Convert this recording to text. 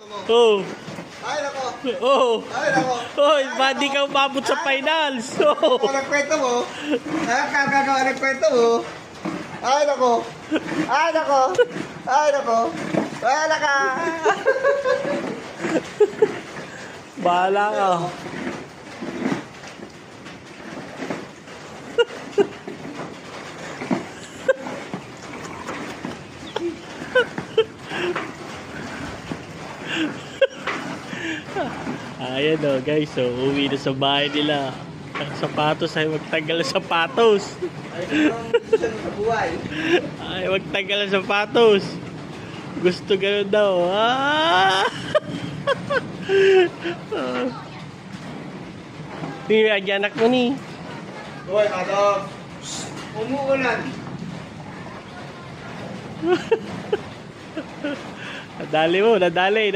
Oh. Ay, nako. Oh. Ay, nako. Hoy, ba di ka umabot sa finals? Oh. Anong kwento mo? Kagagawa ng kwento mo? Ay, nako. Ay, nako. Ay, nako. Wala ka. Bahala ka. Ayan o guys, so uwi na sa bahay nila. Ang sapatos ay magtanggal ng sapatos. Ay, ang gusto sa buhay. Ay, magtanggal ng sapatos. Gusto ganun daw. Ah! Hindi, anak mo ni. Uy, ano? Umuulan. Nadali mo, nadali.